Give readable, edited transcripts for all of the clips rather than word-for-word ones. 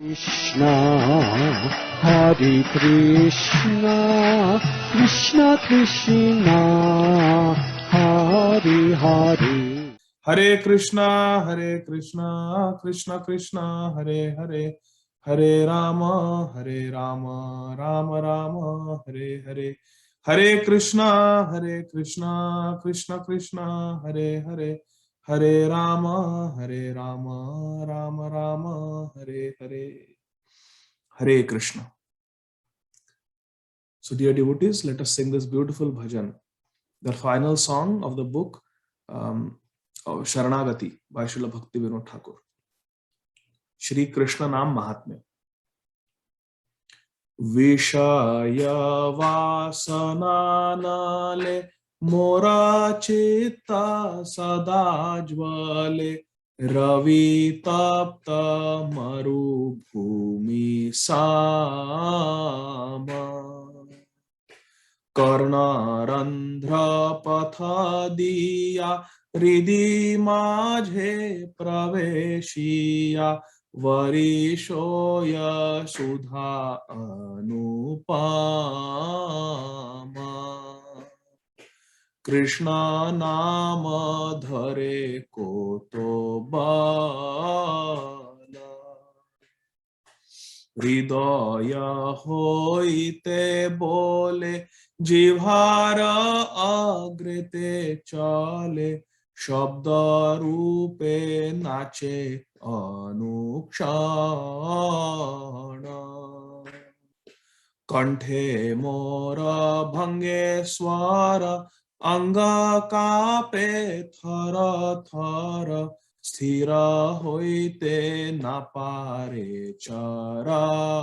Krishna, Hare Krishna, Krishna Krishna, Hare Hare. Hare Krishna, Krishna Krishna, Hare Hare, Hare Rama, Rama Rama, Hare Hare. Hare Krishna, Krishna Krishna, Hare Hare, Hare Rama, Rama Rama, Hare Hare. Hare Krishna. So dear devotees, let us sing this beautiful bhajan, the final song of the book of Sharanagati by Srila Bhaktivinoda Thakur. Shri Krishna Nam Mahatmya. Vishaya vasananale mora chitta sadajvale ravi tapta marubhumi sama karnarandhra pathadiya hृदि माझे praveshiya varisho yasudha anupama Krishna nama dhare koto bala hridaya hoite bole jivhara agrite chale shabda rupe nache anukshana kanthe mora bhange swara anga kape thara thara sthira hoite na pare charana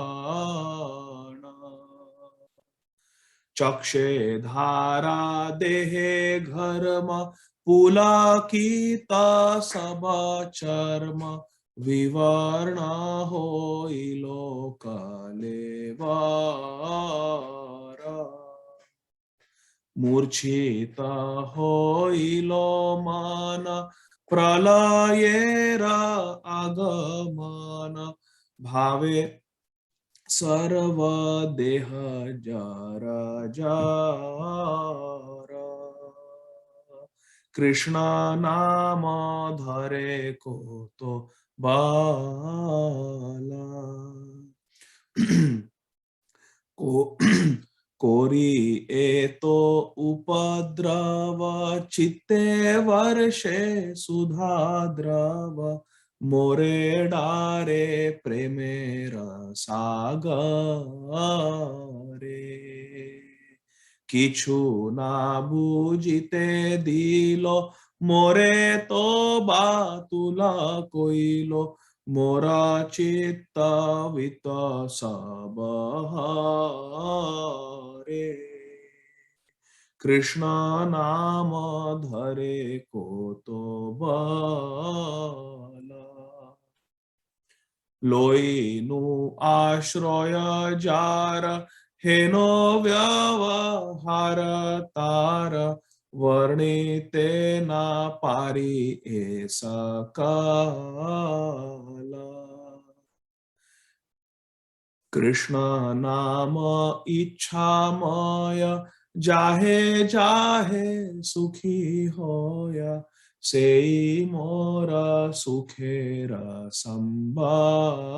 chakshe dhara dehe gharma pulakita sabha charma vivarna hoi lokalevara murchita hoilo mana pralayera agamana bhave sarva deha jara jara Krishna nama dhare koto bala Kori eto upadrava chitte varshe sudhadrava more dare premera sagare kichu na bujite dilo more to batula koilo Mora chitta vita sabahare Krishna nama dhare koto bala Loi nu ashroya jara heno vyavahara tara Varnite na pari esa kala Krishna nama ichha maya jahe jahe sukhi hoya sei mora sukhera sambala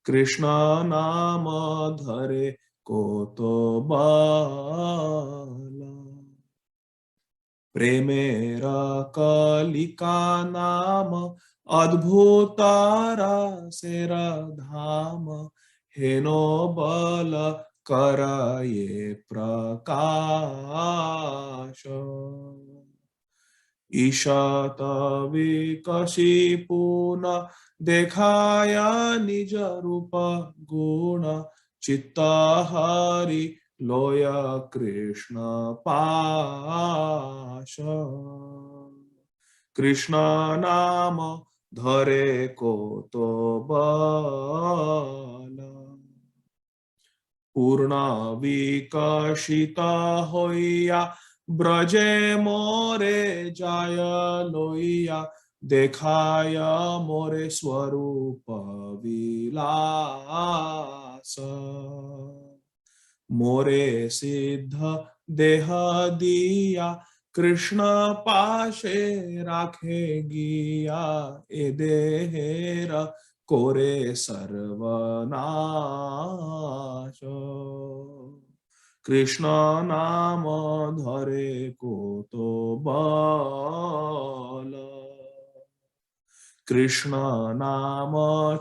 Krishna nama dhare koto bala premera kalika nama adbhutara sera dhama heno bala karaye prakasha ईशाता विकसी Poona देखाया निज रूप गुण चित्ताहारी लोया कृष्ण पाश कृष्ण नाम धरे को तो बाला पूर्ण विकसिता होइया ब्रजे मोरे जाय लोइया देखाय मोरे स्वरूप विलास मोरे सिद्ध देह दिया कृष्ण पाशे राखे गिया ए देहेर कोरे सर्वनाश कृष्ण नाम धरे को तो बल कृष्ण नाम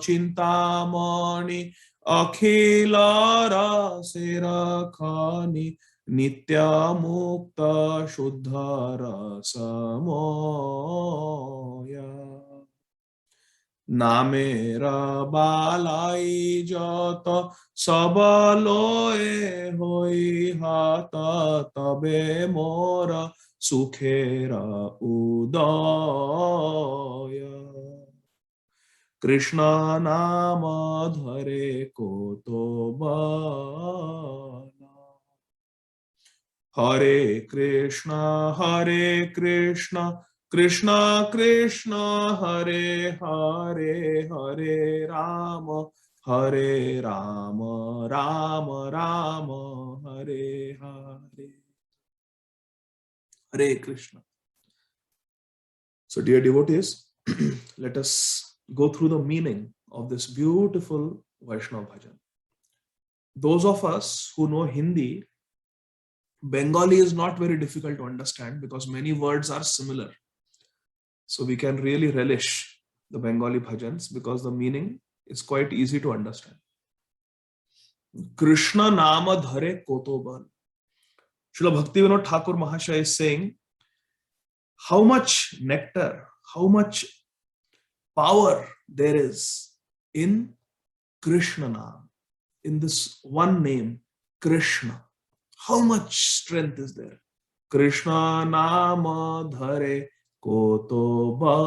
चिंतामणि अखिल रसेर खनि नित्य मुक्त शुद्ध रसमोय नामेर बालाई जत सबलोए होई हात तबे मोर सुखेर उदय कृष्ण नाम धरे को तो बल हरे Krishna Krishna Krishna Hare Hare Hare Ram Ram Ram Hare Hare Hare Krishna. So dear devotees, let us go through the meaning of this beautiful Vaishnava bhajan. Those of us who know Hindi, Bengali is not very difficult to understand because many words are similar. So we can really relish the Bengali bhajans because the meaning is quite easy to understand. Krishna Nama Dhare Kotobal. Srila Bhaktivinoda Thakur Mahashaya is saying how much nectar, how much power there is in Krishna Nam, in this one name, Krishna. How much strength is there? Krishna Nama Dhare Kotobala.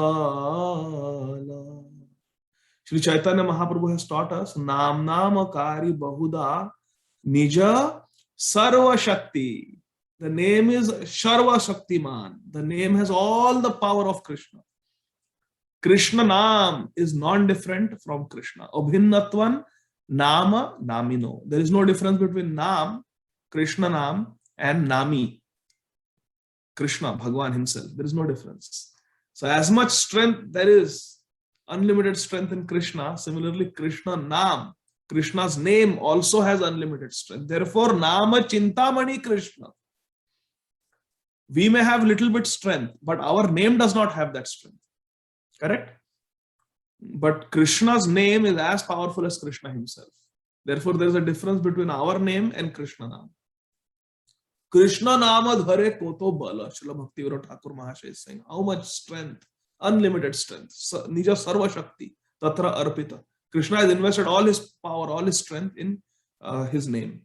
Shri Chaitanya Mahaprabhu has taught us Nam Namakari Bahuda Nija Sarva Shakti. The name is Sarva Shaktiman. The name has all the power of Krishna. Krishna Nam is non-different from Krishna. Abhinnatvan Nama Namino. There is no difference between Nam, Krishna Nam, and Nami. Krishna, Bhagwan himself. There is no difference. So as much strength there is, unlimited strength in Krishna, similarly Krishna Nam, Krishna's name also has unlimited strength. Therefore, Nama Chintamani Krishna. We may have little bit strength, but our name does not have that strength. Correct? But Krishna's name is as powerful as Krishna himself. Therefore, there is a difference between our name and Krishna Nam. Krishna Nama Dhare Koto Bala. Srila Bhaktivinoda Thakur Mahashaya is saying how much strength, unlimited strength. Nija Sarva Shakti, Tatra Arpita. Krishna has invested all his power, all his strength in his name.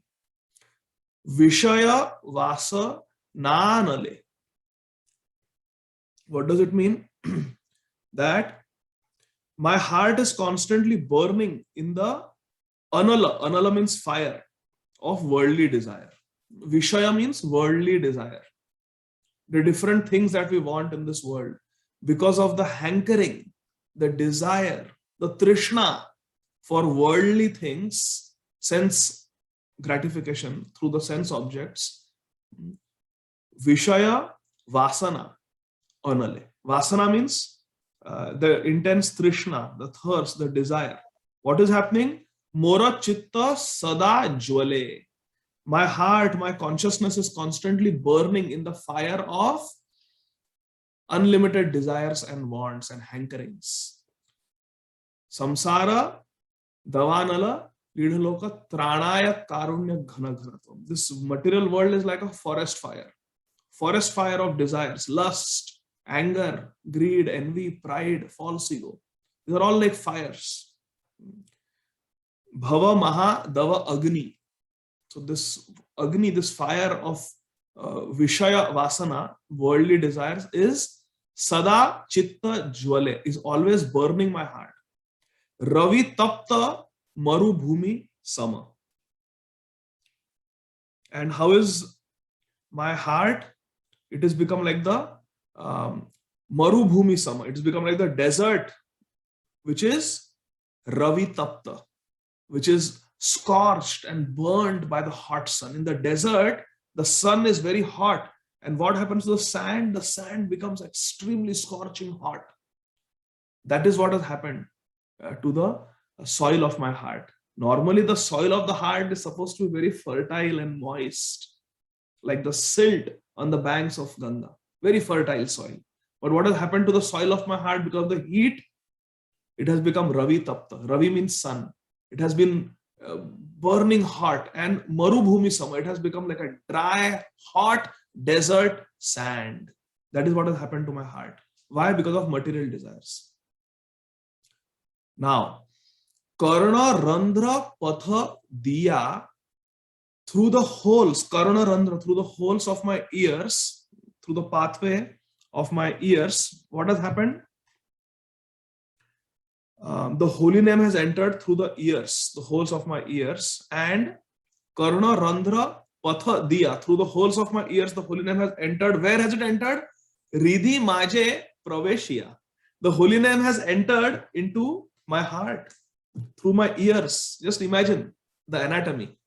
Vishaya Vasa Nanale. What does it mean? That my heart is constantly burning in the anala. Anala means fire of worldly desire. Vishaya means worldly desire. The different things that we want in this world. Because of the hankering, the desire, the trishna for worldly things, sense gratification through the sense objects. Vishaya Vasana Anale. Vasana means the intense trishna, the thirst, the desire. What is happening? Mora chitta sada jwale. My heart, my consciousness is constantly burning in the fire of unlimited desires and wants and hankerings. Samsara davanala idhaloka tranaya karunya ghana ghanatam. This material world is like a forest fire of desires, lust, anger, greed, envy, pride, false ego. These are all like fires. Bhava Maha Dava Agni. So this Agni, this fire of Vishaya Vasana, worldly desires, is Sada Chitta Jwale, is always burning my heart. Ravi Tapta Maru Bhumi Sama. And how is my heart? It has become like the Marubhumi Sama. It's become like the desert, which is Ravi Tapta, which is scorched and burned by the hot sun. In the desert, the sun is very hot. And what happens to the sand? The sand becomes extremely scorching hot. That is what has happened to the soil of my heart. Normally, the soil of the heart is supposed to be very fertile and moist, like the silt on the banks of Ganga. Very fertile soil. But what has happened to the soil of my heart because of the heat? It has become Ravi Tapta. Ravi means sun. It has been burning hot, and Marubhumi Sama. It has become like a dry, hot desert sand. That is what has happened to my heart. Why? Because of material desires. Now, Karna Randhra Patha Diya, through the holes, Karna Randhra, through the holes of my ears, through the pathway of my ears, what has happened? The holy name has entered through the ears, the holes of my ears, and Karna Randhra Patha Diya, through the holes of my ears, the holy name has entered. Where has it entered? Ridhi Maje Praveshiya. The holy name has entered into my heart through my ears. Just imagine the anatomy.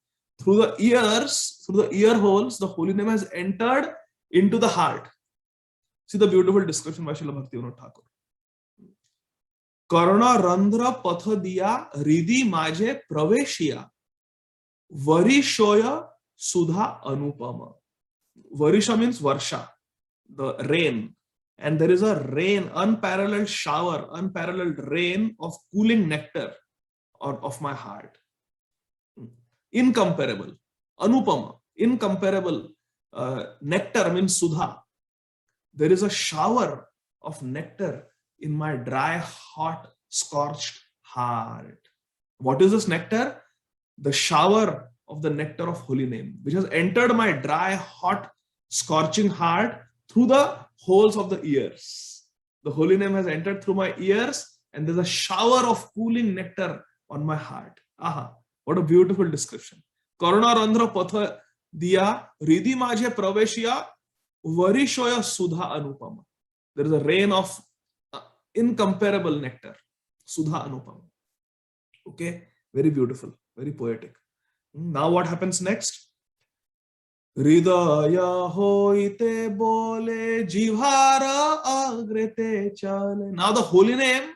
Through the ears, through the ear holes, the holy name has entered into the heart. See the beautiful description by Srila Bhaktivinoda Thakur. Karna Randhra Patha Diya Ridhi Maje Praveshiya Varishoya Sudha Anupama. Varisha means Varsha, the rain. And there is a rain, unparalleled shower, unparalleled rain of cooling nectar of my heart. Incomparable. Anupama, incomparable. Nectar means Sudha. There is a shower of nectar in my dry, hot, scorched heart. What is this nectar? The shower of the nectar of holy name, which has entered my dry, hot, scorching heart through the holes of the ears. The holy name has entered through my ears, and there's a shower of cooling nectar on my heart. Aha, what a beautiful description. Karuna Randhra Patha Diya Ridhi Maje Praveshiya Varishoya Sudha Anupama. There is a rain of incomparable nectar. Sudha Anupama. Okay, very beautiful, very poetic. Now what happens next? Hridaya hoite bole jivhara agrete chale. Now the holy name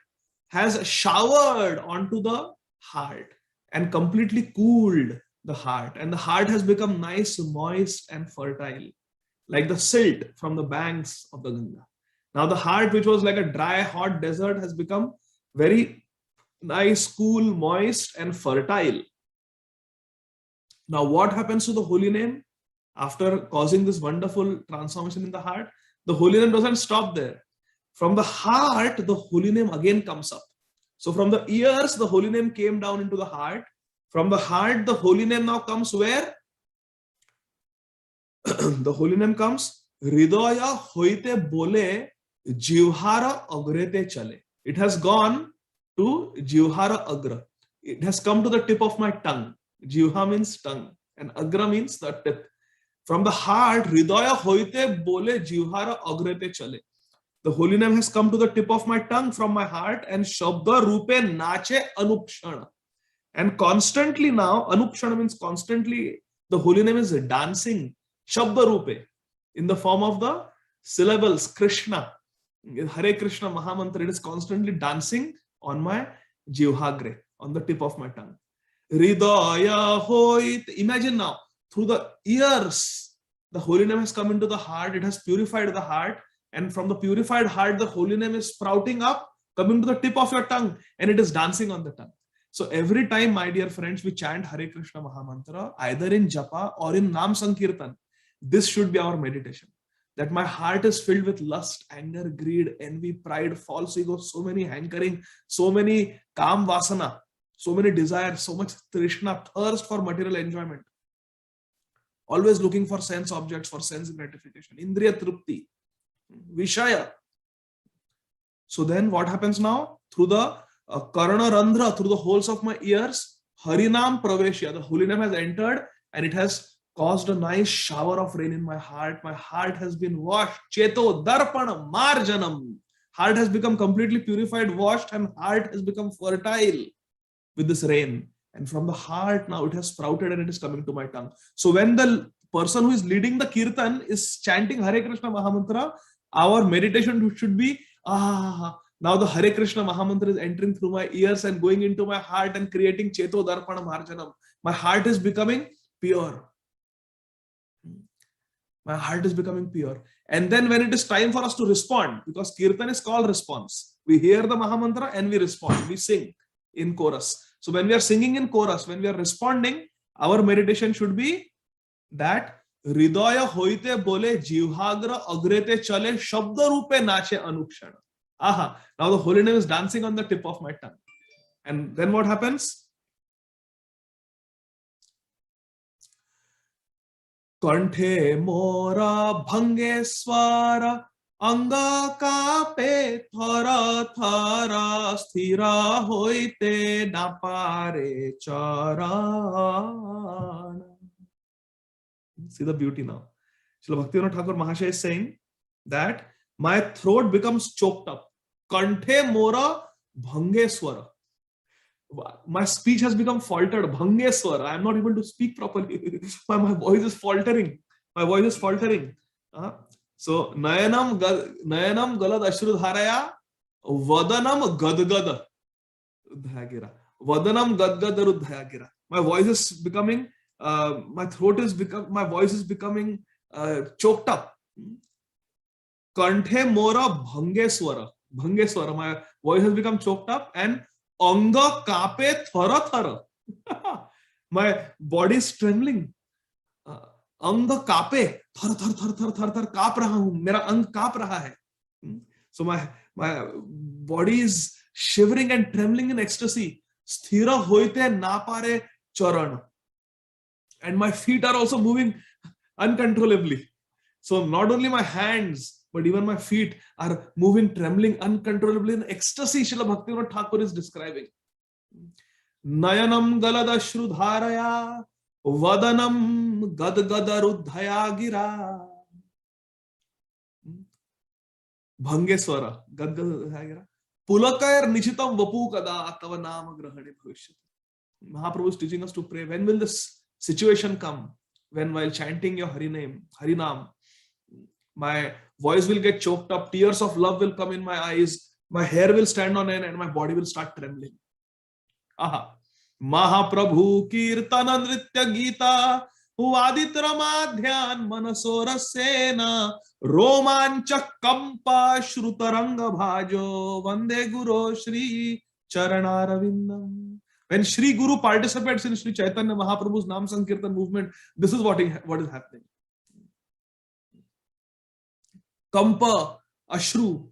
has showered onto the heart and completely cooled the heart, and the heart has become nice, moist and fertile, like the silt from the banks of the Ganga. Now the heart, which was like a dry, hot desert, has become very nice, cool, moist and fertile. Now what happens to the holy name after causing this wonderful transformation in the heart? The holy name doesn't stop there. From the heart, the holy name again comes up. So from the ears, the holy name came down into the heart. From the heart, the holy name now comes where? The holy name comes Hridaya hoite bole jivhara agrete chale. It has gone to jivhara agra. It has come to the tip of my tongue. Jivha means tongue and agra means the tip. From the heart, Hridaya hoite bole jivhara agrete chale. The holy name has come to the tip of my tongue from my heart, and Shabda Rupe Nache Anupshana. And constantly now, Anupshana means constantly, the holy name is dancing, Shabda Rupe, in the form of the syllables, Krishna. Hare Krishna Mahamantra, it is constantly dancing on my jivhagre, on the tip of my tongue. Hridaya hoit. Imagine now, through the ears, the holy name has come into the heart, it has purified the heart, and from the purified heart, the holy name is sprouting up, coming to the tip of your tongue, and it is dancing on the tongue. So every time, my dear friends, we chant Hare Krishna Mahamantra, either in Japa or in Nam Sankirtan, this should be our meditation. That my heart is filled with lust, anger, greed, envy, pride, false ego, so many hankering, so many kam vasana, so many desires, so much trishna, thirst for material enjoyment. Always looking for sense objects, for sense gratification, indriya trupti, vishaya. So then what happens now? Through the Karana Randhra, through the holes of my ears, Harinam Praveshya, the holy name has entered and it has caused a nice shower of rain in my heart. My heart has been washed. Cheto darpan marjanam. Heart has become completely purified, washed, and heart has become fertile with this rain. And from the heart now it has sprouted and it is coming to my tongue. So when the person who is leading the kirtan is chanting Hare Krishna Mahamantra, our meditation should be, now the Hare Krishna Mahamantra is entering through my ears and going into my heart and creating Cheto Darpana Marjanam. My heart is becoming pure. My heart is becoming pure. And then when it is time for us to respond, because kirtan is called response, we hear the Mahamantra and we respond, we sing in chorus. So when we are singing in chorus, when we are responding, our meditation should be that Hridaya hoite bole jivhagra agrete chale shabda rupe nache anukshana. Aha, now the holy name is dancing on the tip of my tongue. And then what happens? Kanthe mora bhange swara anga kape thara thara sthira hoite napare charana. See the beauty now. Srila Bhaktivinoda Thakur Mahasaya is saying that my throat becomes choked up. Kanthe mora bhange swara. My speech has become faltered. Bhange swara. I am not able to speak properly. my voice is faltering. My voice is faltering. So nayanam galad ashrudharaya vadanam gadgada udhayagira. Vadanam gadgada udhayagira. My voice is becoming, my voice is becoming choked up. Kanthe mora bhange swara. Bhange swara. My voice has become choked up and anga kape thara thara. My body is trembling. Anga kape thar thar thar thar thar thar kaap raha hu. Mera ang kaap raha hai. So my body is shivering and trembling in ecstasy. Sthira hoite napare charan. And my feet are also moving uncontrollably. So not only my hands, but even my feet are moving, trembling uncontrollably in ecstasy. Srila Bhaktivinoda Thakur is describing. Nayanam galada shrudharaya vadanam gadgadarudhaya gira. Bhange swara. Gadgadarudhaya gira. Pulakayar nichitam vapu kada tava nama grahane bhavishyati. Mahaprabhu is teaching us to pray. When will this situation come? When while chanting your Harinam, my voice will get choked up, tears of love will come in my eyes, my hair will stand on end, and my body will start trembling. Aha. Mahaprabhu Kirtana Nritya Gita Vaditra Madhyan Manasorasena Romancha Kampa Shrutaranga Bhajo Vande Guru Shri Charanaravindam. When Shri Guru participates in Shri Chaitanya Mahaprabhu's Nam Sankirtan movement, this is what is happening. Kampa, Ashru,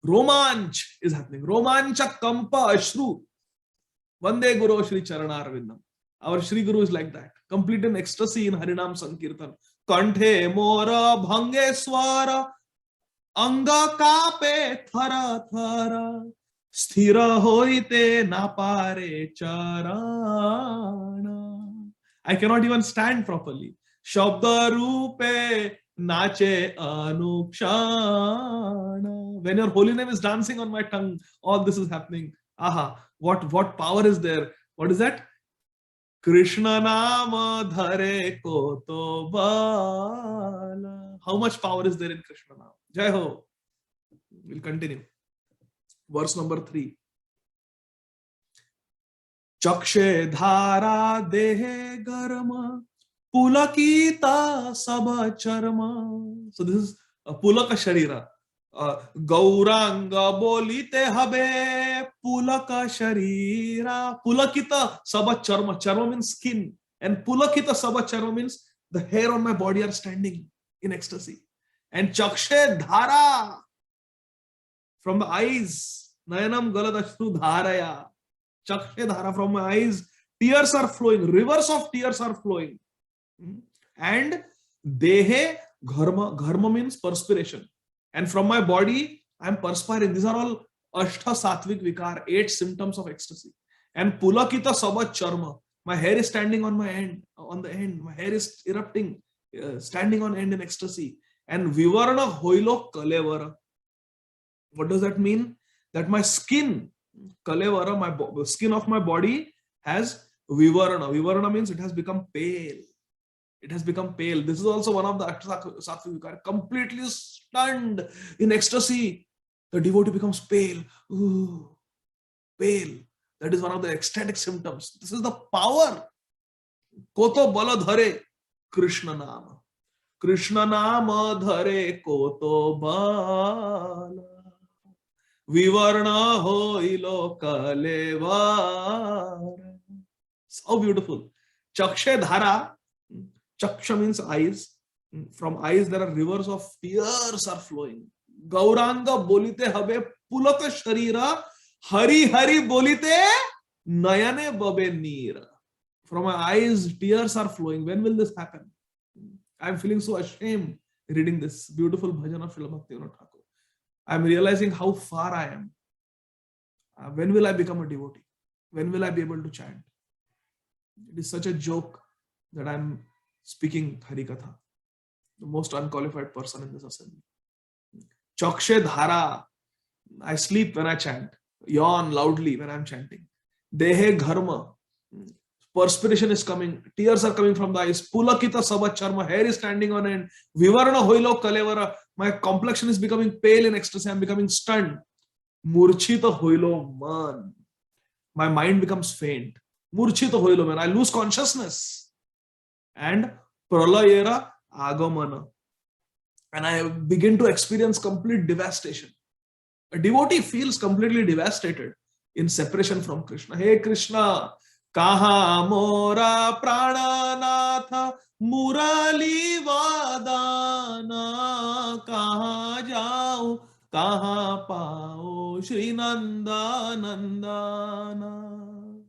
Romanch is happening. Romancha Kampa Ashru. Vande Guru Shri Charanarvindam. Our Shri Guru is like that. Complete in ecstasy in Harinam Sankirtan. Kanthe mora bhange swara anga kape thara thara sthira hoite napare charana. I cannot even stand properly. Shabda rupe nache anukshana. When your holy name is dancing on my tongue, all this is happening. Aha, what power is there? What is that? Krishna nama dhare ko to bala. How much power is there in Krishna nama? Jai Ho. We'll continue. Verse number 3. Chakshe dhara dehe garma pulakita sabha charma. So this is pulaka sharira. Gauranga bolite habe pulaka sharira. Pulakita sabha charma. Charma means skin. And pulakita sabha charma means the hair on my body are standing in ecstasy. And chakshe dhara. From the eyes. Nayanam galadashru dharaya. Chakshe dhara, from my eyes. Tears are flowing. Rivers of tears are flowing. And dehe gharma. Gharma means perspiration. And from my body, I am perspiring. These are all Ashta Satvik Vikar, 8 symptoms of ecstasy. And Pulakita Sabha Charma. My hair is standing on my end, on the end. My hair is erupting, standing on end in ecstasy. And vivarna hoilo kalevara. What does that mean? That my skin, kalevara, my skin of my body has vivarna. Vivarna means it has become pale. It has become pale. This is also one of the Sattvic Vikara. Completely stunned in ecstasy. The devotee becomes pale. Ooh, pale. That is one of the ecstatic symptoms. This is the power. Koto bala dhare Krishna nama. Krishna nama dhare koto bala. Vivarna hoilo kalevara. So beautiful. Chakshe dhara. Chaksha means eyes. From eyes there are rivers of tears are flowing. Gauranga bolite habe pulata sharira. Hari Hari bolite nayane babe neera. From my eyes, tears are flowing. When will this happen? I'm feeling so ashamed reading this beautiful bhajan of Srila Bhaktivinoda Thakur. I'm realizing how far I am. When will I become a devotee? When will I be able to chant? It is such a joke that I'm speaking Harikatha, the most unqualified person in this assembly. Chakshe dhara. I sleep when I chant. Yawn loudly when I'm chanting. Dehe gharma. Perspiration is coming. Tears are coming from the eyes. Pulakita sabacharma. Hair is standing on end. Vivarna hoilo kalevara. My complexion is becoming pale in ecstasy. I'm becoming stunned. Murchita hoilo man. My mind becomes faint. Murchita hoilo man. I lose consciousness. And pralayera agamana. And I begin to experience complete devastation. A devotee feels completely devastated in separation from Krishna. Hey Krishna, kaha mora prananatha murali vadana, kaha jao, kaha pao Shri Nanda Nandana.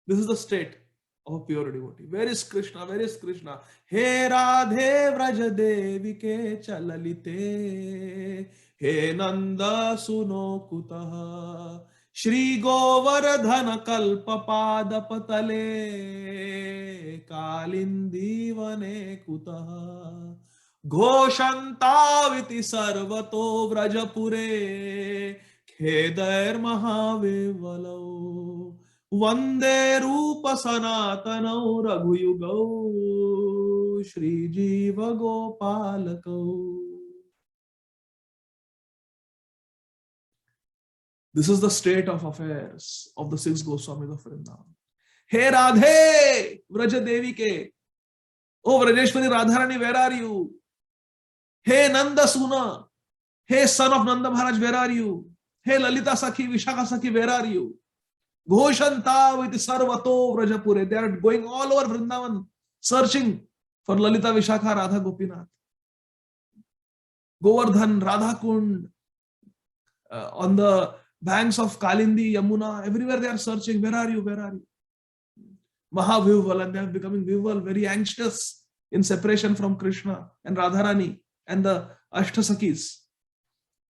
This is the state of a pure devotee. Where is Krishna? Where is Krishna? He Radhe Vraja Devi ke chalalite. He Nanda suno kutaha. Shri Govardhana kalpa pada patale. Kalindi vane kutaha. Ghoshantaviti sarvato vrajapure. Khedair mahavivalau. Vande Rupa Sanatanau Raghuyugau Shri Jiva Gopalakau. This is the state of affairs of the 6 Goswamis of Vrindavan. Hey Radhe Vraja Devi ke. Oh Vrajeshwari Radharani, where are you? Hey Nanda Suna. Hey son of Nanda Maharaj, where are you? Hey Lalita Sakhi, Vishakha Sakhi, where are you? Ghoshanta with Sarvato Vrajapure. They are going all over Vrindavan searching for Lalita Vishakha Radha Gopinath. Govardhan, Radha Kund, on the banks of Kalindi, Yamuna, everywhere they are searching. Where are you? Where are you? Mahavival, and they are becoming vival, very anxious in separation from Krishna and Radharani and the Ashtasakis.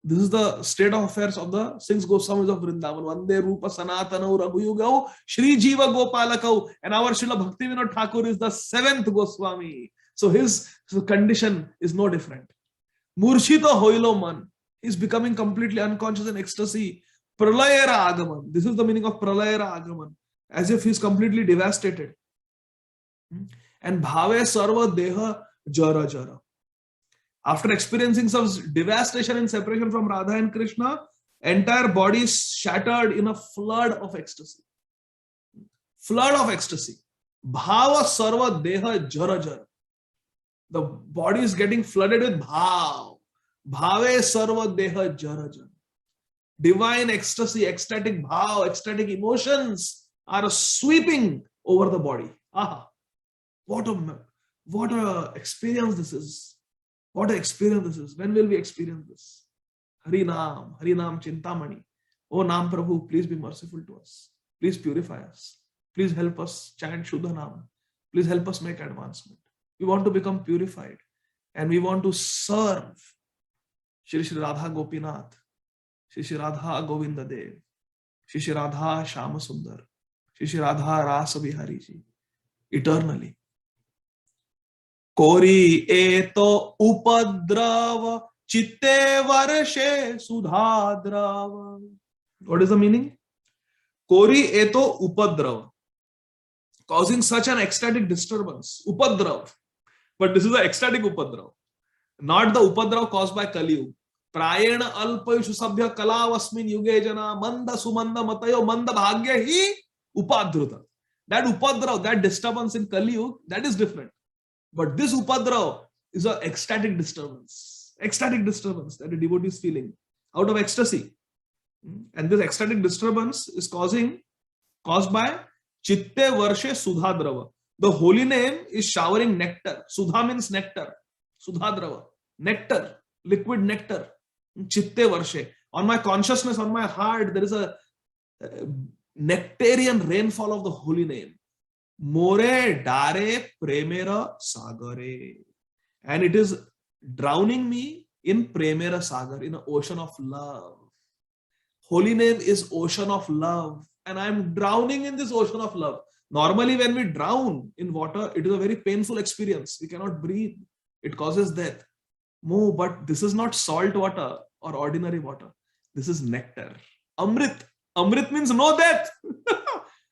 This is the state of affairs of the 6 Goswamis of Vrindavan. Vande Rupa Sanatanau Raghuyugau Shri Jiva Gopalakau. And our Srila Bhaktivinoda Thakur is the 7th Goswami. So his condition is no different. Murshita hoilo man. He's becoming completely unconscious in ecstasy. Pralayera agaman. This is the meaning of pralayera agaman. As if he's completely devastated. And bhave sarva deha jara jara. After experiencing some devastation and separation from Radha and Krishna, entire body is shattered in a flood of ecstasy. Flood of ecstasy. Bhava sarva deha jara jara. The body is getting flooded with bhav. Bhave sarva deha jara jara. Divine ecstasy, ecstatic bhav, ecstatic emotions are sweeping over the body. Aha. What a experience this is. What an experience this is. When will we experience this? Harinam Chintamani. Oh Nam Prabhu, please be merciful to us. Please purify us. Please help us chant Shuddha Nam. Please help us make advancement. We want to become purified and we want to serve Shri Shri Radha Gopinath, Shri Shri Radha Govinda Dev, Shri Shri Radha Shama Sundar, Shri Shri Radha Rasa Bihari Ji, eternally. Kori eto upadrava chitte varshe sudhadrava. What is the meaning? Kori eto upadrava, causing such an ecstatic disturbance. Upadrav. But this is the ecstatic upadrav, not the upadrav caused by Kali Yuga. Prayena alpayushu sabhya kalavasmin yuge jana manda sumanda matayo manda bhagya hi upadruta. That upadrav, that disturbance in Kali Yuga, that is different. But this upadrav is an ecstatic disturbance that a devotee is feeling out of ecstasy. And this ecstatic disturbance is caused by chitte varshe sudhadrava. The holy name is showering nectar. Sudha means nectar. Sudhadrava. Nectar. Liquid nectar. Chitte varshe. On my consciousness, on my heart, there is a nectarian rainfall of the holy name. More dare premera sagare. And it is drowning me in premera sagar, in an ocean of love. Holy name is ocean of love. And I am drowning in this ocean of love. Normally, when we drown in water, it is a very painful experience. We cannot breathe. It causes death. No, but this is not salt water or ordinary water. This is nectar. Amrit. Amrit means no death.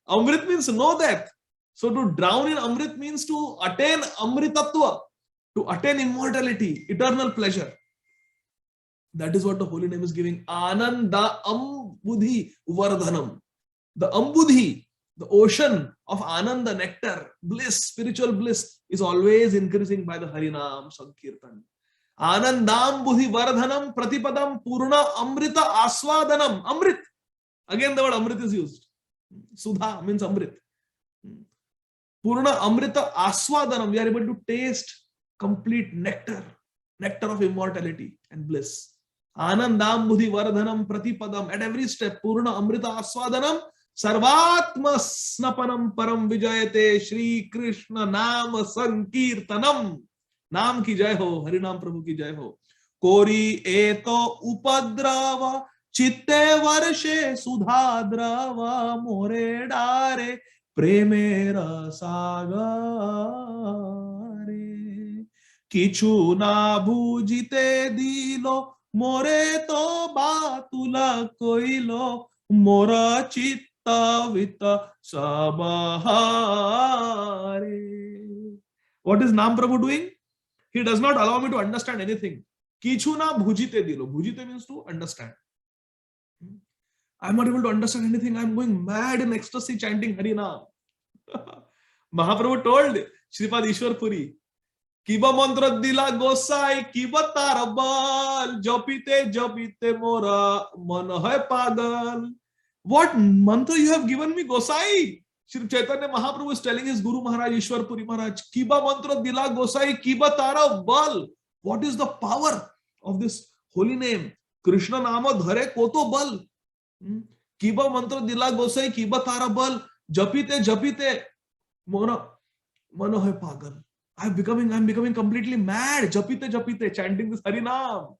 Amrit means no death. So to drown in Amrit means to attain Amritatva, to attain immortality, eternal pleasure. That is what the holy name is giving. Ananda Ambudhi Vardhanam. The Ambudhi, the ocean of Ananda, nectar, bliss, spiritual bliss is always increasing by the Harinam Sankirtan. Anandam Budhi Vardhanam Pratipadam Purna Amrita Aswadanam. Amrit. Again the word Amrit is used. Sudha means Amrit. Purna Amrita Aswadanam. We are able to taste complete nectar of immortality and bliss. Anandam Budhi Vardhanam Pratipadam. At every step, Purna Amrita Aswadanam. Sarvatma Snapanam Param Vijayate Shri Krishna Nama Sankirtanam. Naam ki jai ho, Harinam Prabhu ki jai ho. Kori eto upadrava chitte varshe sudhadrava more dare premera sagare. Kichu na bhujite dilo more to batula koilo mora chitta vita sabahare. What is Nam Prabhu doing? He does not allow me to understand anything. Kichu na bhujite dilo. Bhujite means to understand. I am not able to understand anything. I am going mad in ecstasy chanting Harinam. Mahaprabhu told Shripad Ishwar Puri, Kiba mantra dila gosai, kiba tarabal, jopite jopite mora, man hai pagal. What mantra you have given me, Gosai? Shri Chaitanya Mahaprabhu is telling his Guru Maharaj, Ishwar Puri Maharaj, Kiba mantra dila gosai, kiba tara bal. What is the power of this holy name? Krishna nama dhare koto bal. Kiba mantra dila gosai, kiba tara bal. Japite japite mona mano hai pagal. I'm becoming completely mad. Japite japite, chanting this Harinam.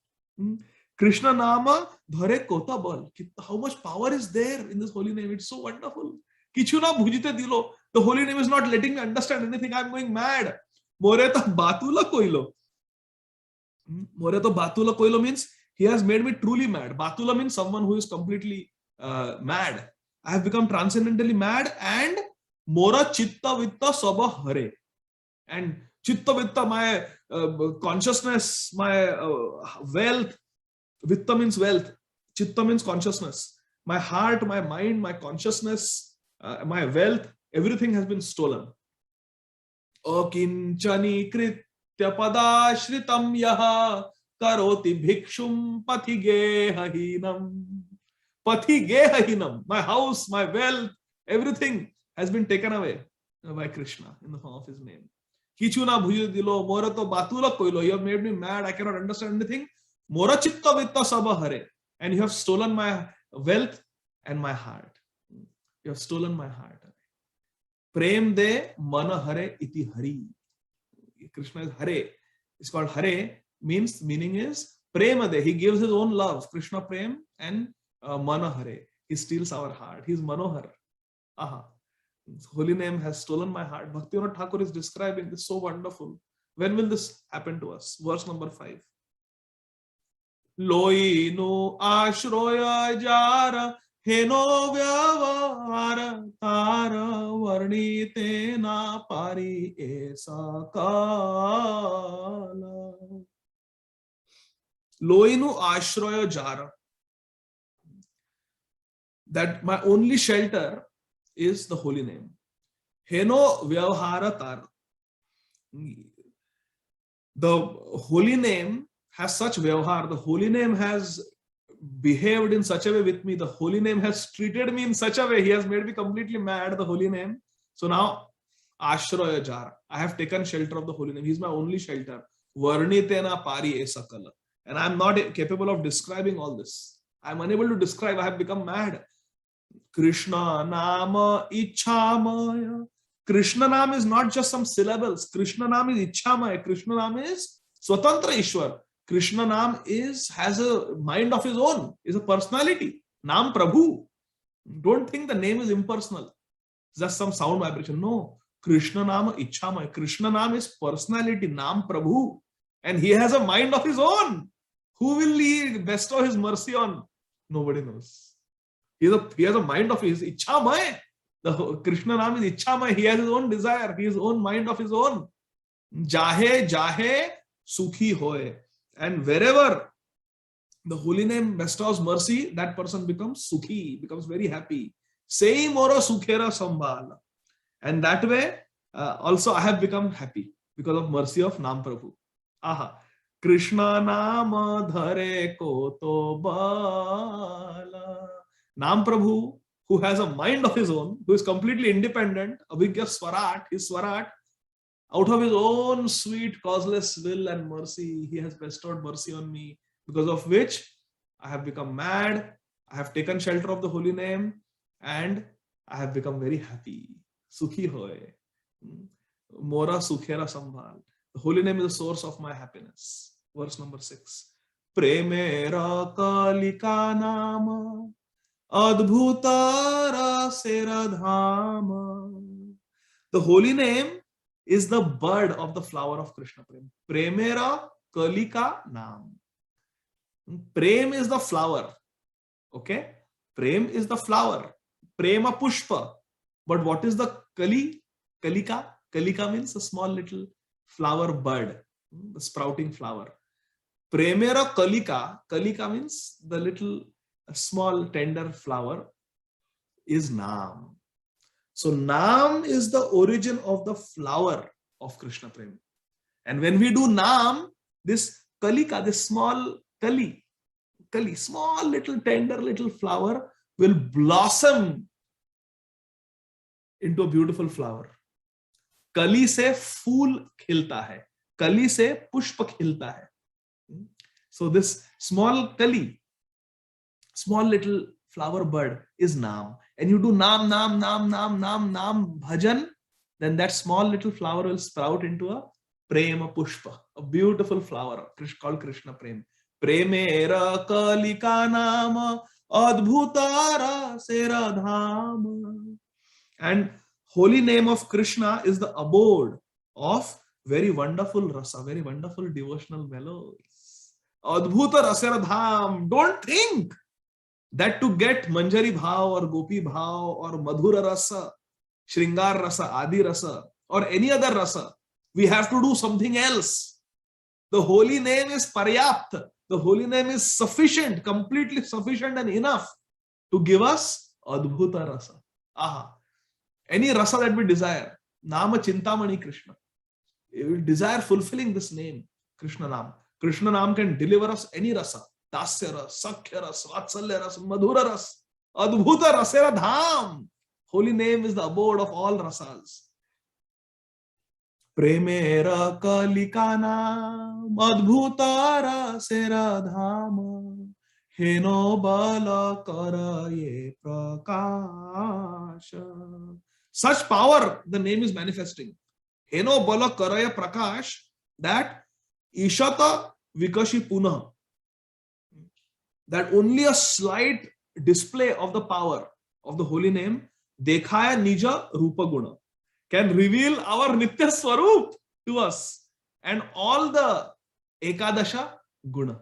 Krishna nama dhare kota bal. How much power is there in this holy name? It's so wonderful. Kichuna bhujite dilo. The holy name is not letting me understand anything. I'm going mad. Moreta batula koilo. Moreta batula koilo means he has made me truly mad. Batula means someone who is completely mad. I have become transcendentally mad. And mora chitta vitta sabha hare. And chitta vitta, my consciousness, my wealth. Vitta means wealth. Chitta means consciousness. My heart, my mind, my consciousness, my wealth, everything has been stolen. Akinchani kritya padashritam yaha karoti bhikshum pathigehahinam. Pathigehahinam. My house, my wealth, everything has been taken away by Krishna in the form of his name. Kichuna bhujite dilo, mora to batula koilo. You have made me mad. I cannot understand anything. Mora chitta vitta sabha hare. And you have stolen my wealth and my heart. You have stolen my heart. Prem de mana hare iti hari. Krishna is Hare. It's called Hare. Meaning is prema de. He gives his own love. Krishna prem and mana hare. He steals our heart. He is manohar. Aha. Holy name has stolen my heart. Bhaktivinoda Thakur is describing this so wonderful. When will this happen to us? Verse number 5. Loi no ashroya jar heno vyavahar tara varnite na pari esa kala. Loi no ashroya jar. That my only shelter is the holy name. Heno vyavahara tar. The holy name has such vyavahar. The holy name has behaved in such a way with me. The holy name has treated me in such a way. He has made me completely mad, the holy name. So now, Ashraya Jar. I have taken shelter of the holy name. He is my only shelter. Varnitena pari esakala. And I am not capable of describing all this. I am unable to describe. I have become mad. Krishna Nama Ichamaya. Krishna Nam is not just some syllables. Krishna Nam is Ichamaya. Krishna Nam is Swatantra Ishwar. Krishna Nam has a mind of his own, is a personality. Nam Prabhu. Don't think the name is impersonal. Just some sound vibration. No. Krishna Nam Ichamaya. Krishna Nam is personality. Nam Prabhu. And he has a mind of his own. Who will he bestow his mercy on? Nobody knows. He has a mind of his. Ichamaya. The Krishna Nam is Ichamaya. He has his own desire. His own mind of his own. Jahe Jahe Sukhi Hoye. And wherever the holy name bestows mercy, that person becomes Sukhi, becomes very happy. Sei moro Sukhera Sambhala. And that way, also I have become happy because of mercy of Nam Prabhu. Aha. Krishna Nama Dhare Koto Bala. Nam Prabhu, who has a mind of his own, who is completely independent, Abhigya Swarat, his Swarat, out of his own sweet, causeless will and mercy, he has bestowed mercy on me, because of which I have become mad, I have taken shelter of the holy name, and I have become very happy. Sukhi hoye. Mora sukhera sambhal. The holy name is the source of my happiness. Verse number 6. Premera kalika nama adbhutara seradhama. The holy name is the bud of the flower of Krishna Prem. Premera kalika nam. Prem is the flower. Okay? Prem is the flower. Prema pushpa. But what is the kali? Kalika? Kalika means a small little flower bud. The sprouting flower. Premera kalika. Kalika means the little small tender flower is Nam. So Nam is the origin of the flower of Krishna Prem. And when we do Nam, this kalika, this small kali, small little tender little flower will blossom into a beautiful flower. Kali se fool khilta hai. Kali se pushpa khilta hai. So this small kali, small little flower bud is Nam. And you do Nam, bhajan, then that small little flower will sprout into a Prema Pushpa, a beautiful flower called Krishna Prem. Premera kalika nama adbhutara seradhama. And holy name of Krishna is the abode of very wonderful rasa, very wonderful devotional melodies. Adbhuta rasaradham. Don't think that to get Manjari Bhav or Gopi Bhav or Madhura Rasa, Shringar Rasa, Adi Rasa, or any other rasa, we have to do something else. The holy name is Paryapt. The holy name is sufficient, completely sufficient and enough to give us Adbhuta Rasa. Aha. Any rasa that we desire, Nama Chintamani Krishna. We desire fulfilling this name, Krishna Nam. Krishna Nam can deliver us any rasa. Dasya ras, Sakhya ras, Vatsalya ras, Madhura ras, Adbhuta rasera dham. Holy name is the abode of all rasas. Premera kalikana Adbhuta rasera dham. Heno bala karaye prakasha. Such power the name is manifesting. Heno bala karaya prakash, that Ishata Vikashi Punah. That only a slight display of the power of the holy name Dekhaya Nija Rupa Guna, can reveal our Nitya Swarup to us. And all the Ekadasha Guna,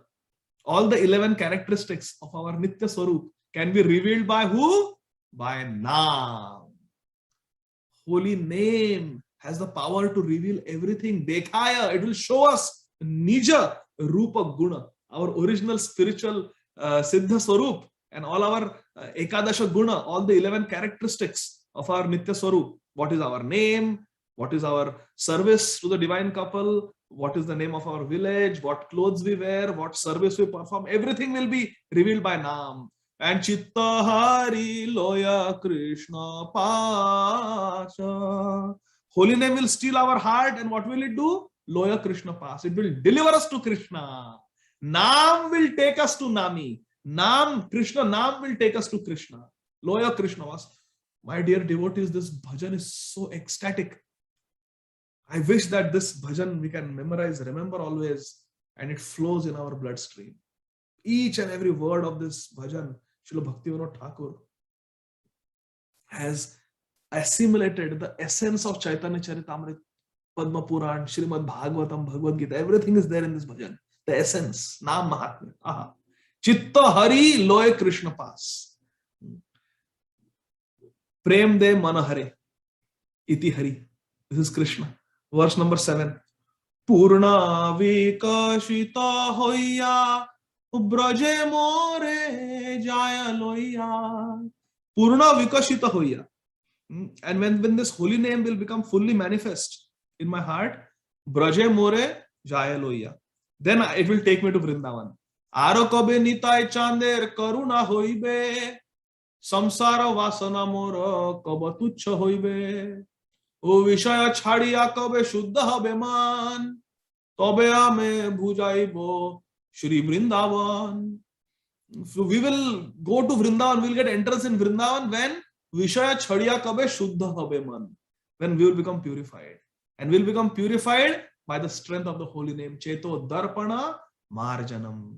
all the 11 characteristics of our Nitya Swarup can be revealed by who? By Naam. Holy name has the power to reveal everything. Dekhaya, it will show us Nija Rupa Guna, our original spiritual Siddha Swarup, and all our Ekadasha Guna, all the 11 characteristics of our Nitya Swarup. What is our name? What is our service to the divine couple? What is the name of our village? What clothes we wear? What service we perform? Everything will be revealed by Naam. And Chitta Hari Loya Krishna Pasha. Holy name will steal our heart, and what will it do? Loya Krishna Pas. It will deliver us to Krishna. Naam will take us to Nami. Naam, Krishna Naam will take us to Krishna. Loya Krishna Pas. My dear devotees, this bhajan is so ecstatic. I wish that this bhajan we can memorize, remember always, and it flows in our bloodstream. Each and every word of this bhajan, Srila Bhaktivinoda Thakur has assimilated the essence of Chaitanya Charitamrita, Padma Puran, Srimad Bhagavatam, Bhagavad Gita. Everything is there in this bhajan. The essence, Naam Mahatmya. Aha. Chitta Hari Loy Krishna Pas. Prem De Manahare Iti Hari. This is Krishna. Verse number 7. Purna Vikashita Hoya Braje More Jaya Loya. Purna Vikashita Hoya. And when this holy name will become fully manifest in my heart, Braje More Jaya Loya, then it will take me to Vrindavan. Aro kabe nitai chander karuna hoibe, samsara vasana mora kaba tuchha hoibe. O Vishaya chhadiya kabe shuddha habe man, tobe ame bhujaibo Shri Vrindavan. So we will go to Vrindavan, we will get entrance in Vrindavan when Vishaya chhadiya kabe shuddha habe man, when we will become purified. And we will become purified by the strength of the holy name. Cheto Darpana Marjanam.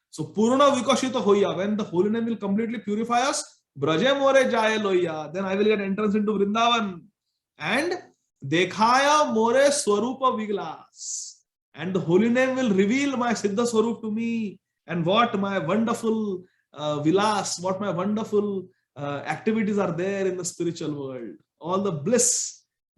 So Purna Vikashita Hoya, when the holy name will completely purify us, Braje More Jaya Loya, then I will get entrance into Vrindavan. And Dekhaya More Swarupa Viglas. And the holy name will reveal my Siddha Swarup to me, and what my wonderful vilas, what my wonderful activities are there in the spiritual world. All the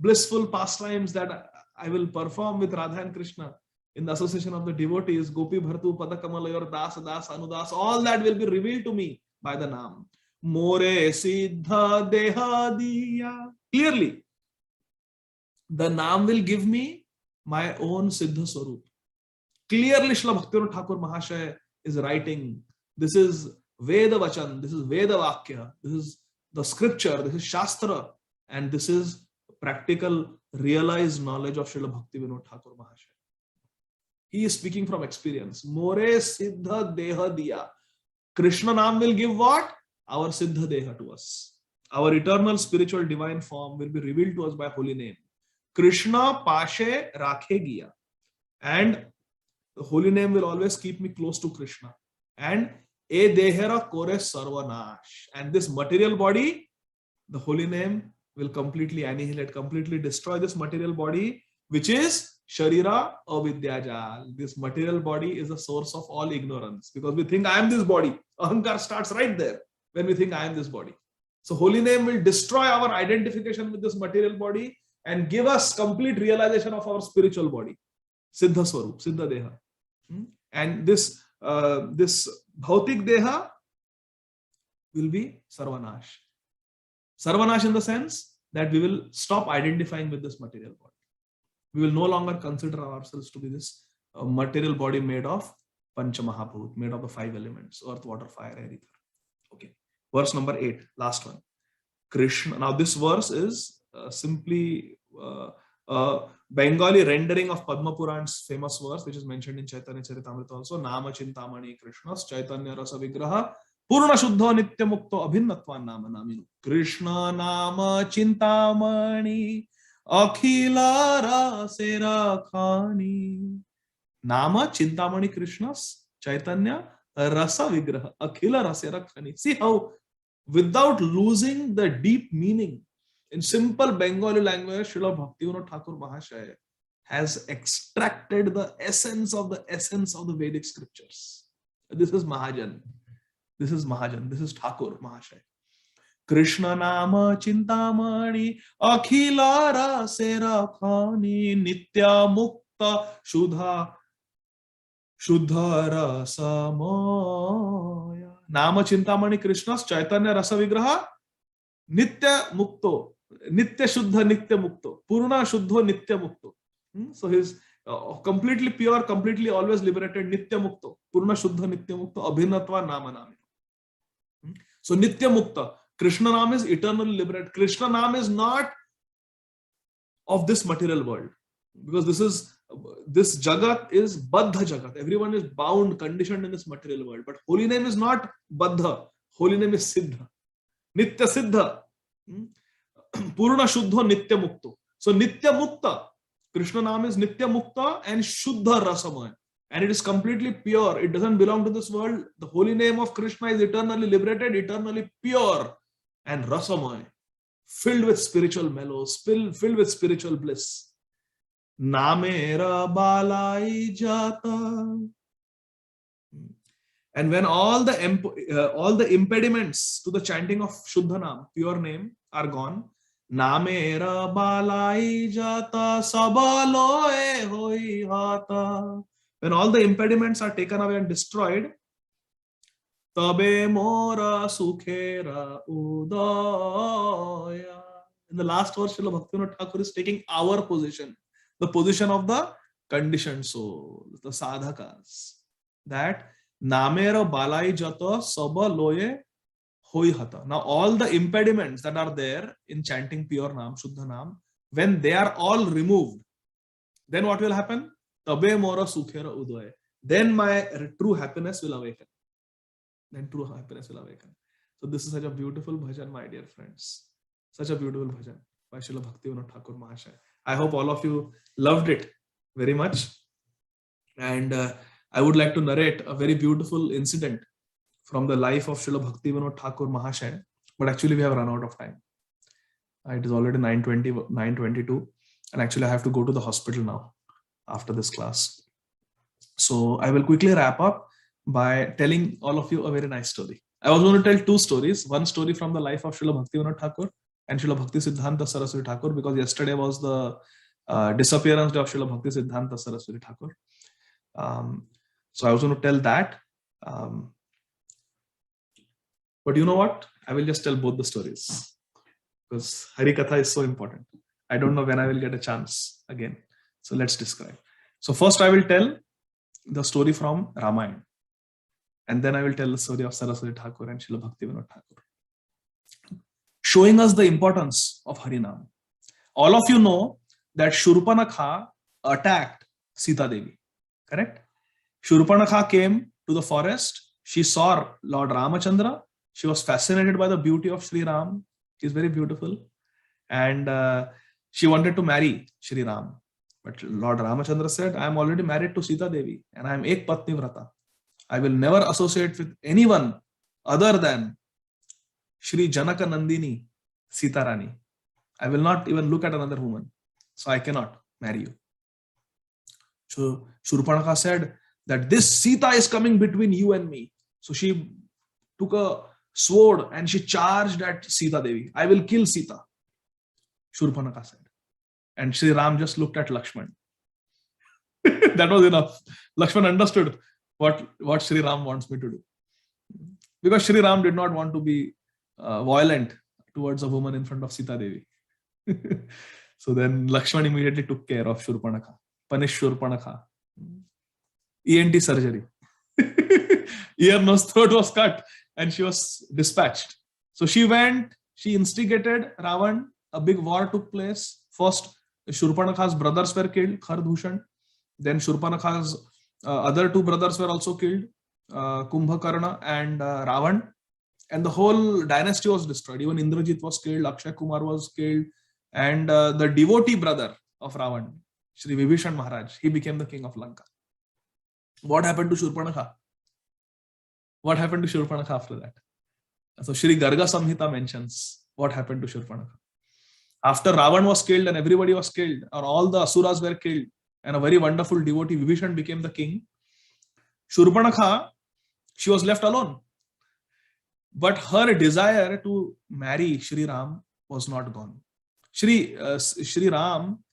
blissful pastimes that I will perform with Radha and Krishna in the association of the devotees, Gopi Bhartu, Padakamalayur, Das, Anudas, all that will be revealed to me by the Naam. More Siddha Deha Diya. Clearly, the Naam will give me my own Siddha Swarup. Clearly, Srila Bhaktivinoda Thakur Mahashaya is writing, this is Veda Vachan, this is Veda Vakya, this is the scripture, this is Shastra, and this is practical, realized knowledge of Srila Bhaktivinoda Thakur Mahashaya. He is speaking from experience. More Siddha Deha Diya. Krishna Naam will give what? Our Siddha Deha to us. Our eternal spiritual divine form will be revealed to us by holy name. Krishna Pashe Rakhe Giya. And the holy name will always keep me close to Krishna. And E Dehera Kore Sarvanash. And this material body, the holy name will completely annihilate, completely destroy this material body, which is Sharira Avidyajal. This material body is the source of all ignorance, because we think I am this body. Ahankar starts right there when we think I am this body. So holy name will destroy our identification with this material body and give us complete realization of our spiritual body. Siddha Swarup, Siddha Deha. And this Bhautik Deha will be Sarvanash. Sarvanash in the sense that we will stop identifying with this material body. We will no longer consider ourselves to be this material body made of Pancha Mahabhut, made of the 5 elements, earth, water, fire, air, ether. Okay. Verse number 8, last one. Krishna. Now this verse is simply Bengali rendering of Padma Puran's famous verse, which is mentioned in Chaitanya Charitamrita also. Nama Chintamani Krishnas Chaitanya Rasa Vigraha Purna Shuddha Nitya Mukto Abhinnatvan Nama Naminu. Krishna Nama Chintamani Akhila Rasa Rakhani. Nama Chintamani Krishnas Chaitanya Rasa Vigraha Akhila Rasa Rakhani. See how without losing the deep meaning. In simple Bengali language, Srila Bhaktivinoda Thakur Mahashaya has extracted the essence of the Vedic scriptures. This is Mahajan. This is Mahajan. This is Thakur Mahashaya. Krishna Nama Chintamani Akhila Rasera Khani Nitya Mukta Shuddha Rasamaya. Nama Chintamani Krishna's Chaitanya Rasa Vigraha Nitya Mukto. Nitya Shuddha Nitya Mukto. Purna Shuddho Nitya Mukto. So he's completely pure, completely always liberated, Nitya Mukto. Purna Shuddha Nitya Mukto. Abhinatva Nama Nami. So Nitya Mukta. Krishna Nam is eternally liberated. Krishna Nam is not of this material world. Because this Jagat is Baddha Jagat. Everyone is bound, conditioned in this material world. But holy name is not Baddha. Holy name is Siddha. Nitya Siddha. Purna Shuddha Nitya Mukto. So Nitya Mukta. Krishna Nam is Nitya Mukta and Shuddha Rasamaya. And it is completely pure. It doesn't belong to this world. The holy name of Krishna is eternally liberated, eternally pure and Rasamaya. Filled with spiritual mellows, filled with spiritual bliss. Namera balai jata. And when all the impediments to the chanting of Shuddha Nam, pure name, are gone, Namera balai jata sabaloe hoi hata. When all the impediments are taken away and destroyed, tabe mora sukhera udaya. In the last verse, Srila Bhaktivinoda Thakur is taking our position, the position of the conditioned soul, the sadhakas, that namera balai jata sabaloe hoi hata. Now all the impediments that are there in chanting pure Nam, Shuddha Nam, when they are all removed, then what will happen? Tabe mora sukhera udaya. Then my true happiness will awaken. So this is such a beautiful bhajan, my dear friends. Such a beautiful bhajan by Srila Bhaktivinoda Thakur Mahashaya. I hope all of you loved it very much. And I would like to narrate a very beautiful incident from the life of Srila Bhaktivinoda Thakur Mahashaya. But actually we have run out of time. It is already 9:22. And actually I have to go to the hospital now after this class. So I will quickly wrap up by telling all of you a very nice story. I was going to tell two stories. One story from the life of Srila Bhaktivinoda Thakur and Srila Bhakti Siddhanta Saraswati Thakur, because yesterday was the disappearance day of Srila Bhakti Siddhanta Saraswati Thakur. So I was going to tell that. But you know what? I will just tell both the stories because Harikatha is so important. I don't know when I will get a chance again. So let's describe. So first I will tell the story from Ramayana. And then I will tell the story of Saraswati Thakur and Srila Bhaktivinoda Thakur, showing us the importance of Harinam. All of you know that Shurpanakha attacked Sita Devi, correct? Shurpanakha came to the forest. She saw Lord Ramachandra. She was fascinated by the beauty of Sri Ram. He is very beautiful. And she wanted to marry Sri Ram. But Lord Ramachandra said, I am already married to Sita Devi and I am Ek Patni Vrata. I will never associate with anyone other than Shri Janaka Nandini Sita Rani. I will not even look at another woman. So I cannot marry you. So Shurpanakha said that this Sita is coming between you and me. So she took a sword and she charged at Sita Devi. I will kill Sita, Shurpanakha said. And Sri Ram just looked at Lakshman. That was enough. Lakshman understood what Sri Ram wants me to do. Because Sri Ram did not want to be violent towards a woman in front of Sita Devi. So then Lakshman immediately took care of Shurpanakha, punished Shurpanakha. ENT surgery. Ear, nose, throat was cut and she was dispatched. So she went, she instigated Ravan. A big war took place. First, Shurpanakha's brothers were killed, Khardushan. Then Shurpanakha's other two brothers were also killed, Kumbhakarna and Ravan. And the whole dynasty was destroyed. Even Indrajit was killed, Akshay Kumar was killed. And the devotee brother of Ravan, Shri Vibhishan Maharaj, he became the king of Lanka. What happened to Shurpanakha? What happened to Shurpanakha after that? So Shri Garga Samhita mentions what happened to Shurpanakha. After Ravan was killed and everybody was killed, or all the asuras were killed, and a very wonderful devotee, Vibhishan, became the king, Shurpanakha, she was left alone. But her desire to marry Shri Ram was not gone. Shri Ram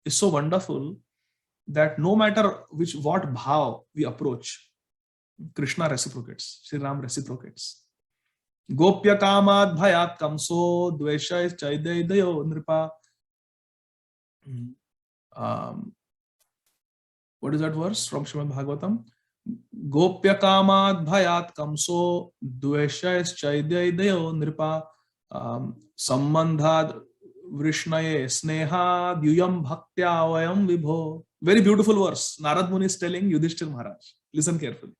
is so wonderful that no matter what bhav we approach, Krishna reciprocates. Shri Ram reciprocates. Gopya kamad bhayat kamso dvesha chaidaidayo nripa. What is that verse from Srimad Bhagavatam? Gopya kamad bhayat kamso dvesha chaidaidayo nripa sambandhad vrishnaye sneha yuyam bhaktya vayam vibho. Very beautiful verse. Narad Muni is telling Yudhishthir Maharaj. Listen carefully.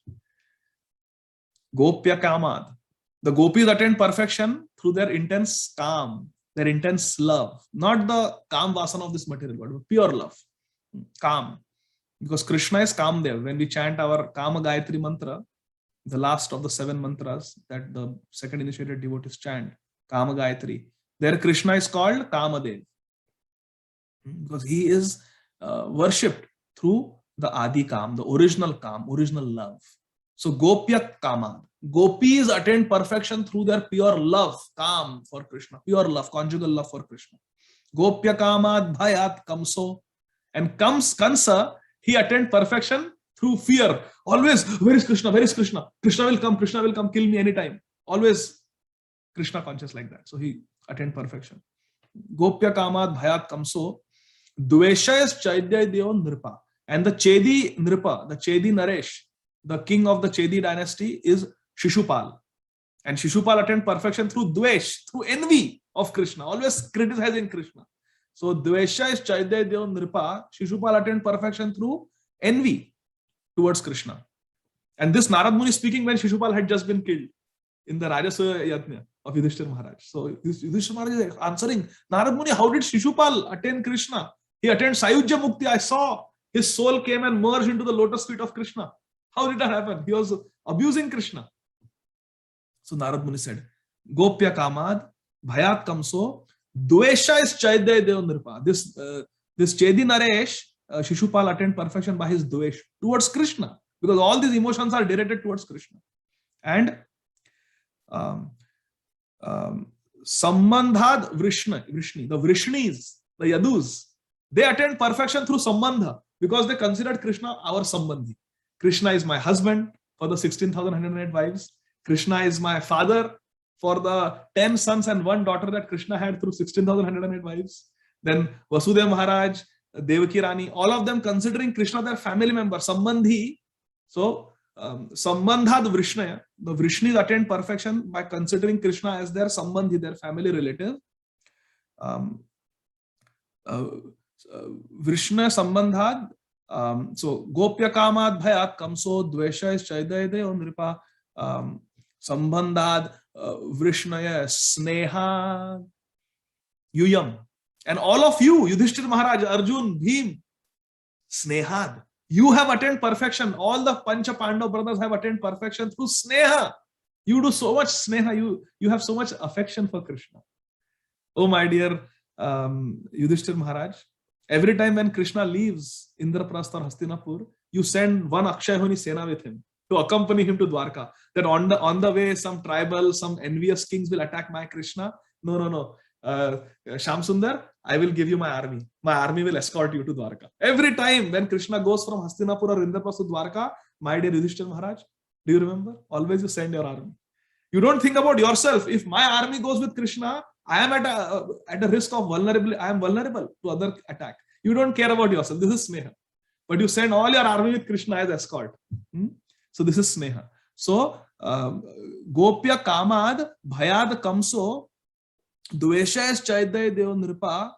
Gopya kamad. The gopis attain perfection through their intense calm, their intense love. Not the calm vasana of this material world, but pure love. Calm. Because Krishna is calm there. When we chant our Kama Gayatri mantra, the last of the 7 mantras that the second initiated devotees chant, Kama Gayatri, there Krishna is called Kamadev. Because he is worshipped through the Adi Kam, the original Kam, original love. So Gopya Kama. Gopis attain perfection through their pure love, Kam for Krishna, pure love, conjugal love for Krishna. Gopya Kamad Bhayat Kamso. And Kansa, he attained perfection through fear. Always, where is Krishna? Where is Krishna? Krishna will come, kill me anytime. Always Krishna conscious like that. So he attained perfection. Gopya Kamad Bhayat Kamso. Dvesha is Chaidya Deo Nripa. And the Chedi Nripa, the Chedi Naresh, the king of the Chedi dynasty is Shishupal. And Shishupal attained perfection through Dvesh, through envy of Krishna, always criticizing Krishna. So Dvesha is Chaidya Deo Nripa. Shishupal attained perfection through envy towards Krishna. And this Narad Muni speaking when Shishupal had just been killed in the Rajasuya Yajna of Yudhishthir Maharaj. So Yudhishthir Maharaj is answering, Narad Muni, how did Shishupal attain Krishna? He attained Sayujya Mukti. I saw his soul came and merged into the lotus feet of Krishna. How did that happen? He was abusing Krishna. So Narad Muni said, Gopya Kamad, Bhayat Kamso, Dvesha is Chaidya Deo Nripa. This Chedi Naresh, Shishupal attained perfection by his Dvesh towards Krishna. Because all these emotions are directed towards Krishna. And Sambandhad Vrishni, the Vrishnis, the Yadus, they attained perfection through Sambandha because they considered Krishna our Sambandhi. Krishna is my husband for the 16,108 wives. Krishna is my father for the 10 sons and 1 daughter that Krishna had through 16,108 wives. Then Vasudeva Maharaj, Devaki Rani, all of them considering Krishna their family member, Sambandhi. So, Sambandhad Vrishnaya, the Vrishnis attained perfection by considering Krishna as their Sambandhi, their family relative. Vrishna Sambandhad. So Gopya Kamad Bhayat Kamso Dvesha is Chaidya Deo Nripa Sambandhad Vrishnaya Sneha Yuyam. And all of you, Yudhishthir Maharaj, Arjun, Bhim, Snehad, you have attained perfection. All the Pancha Pandav brothers have attained perfection through Sneha. You do so much Sneha, you have so much affection for Krishna. Oh my dear Yudhishthir Maharaj, every time when Krishna leaves Indraprastha or Hastinapur, you send one Akshayhoni Sena with him to accompany him to Dwarka. That on the way, some tribal, some envious kings will attack my Krishna. No. Shamsundar, I will give you my army. My army will escort you to Dwarka. Every time when Krishna goes from Hastinapur or Indraprastha to Dwarka, my dear Yudhishthir Maharaj, do you remember? Always you send your army. You don't think about yourself. If my army goes with Krishna, I am at a risk of vulnerability. I am vulnerable to other attack. You don't care about yourself. This is Sneha. But you send all your army with Krishna as escort. So this is Sneha. So Gopya Kamad Bhayad Kamso Dvesha is Chaidya Deo Nripa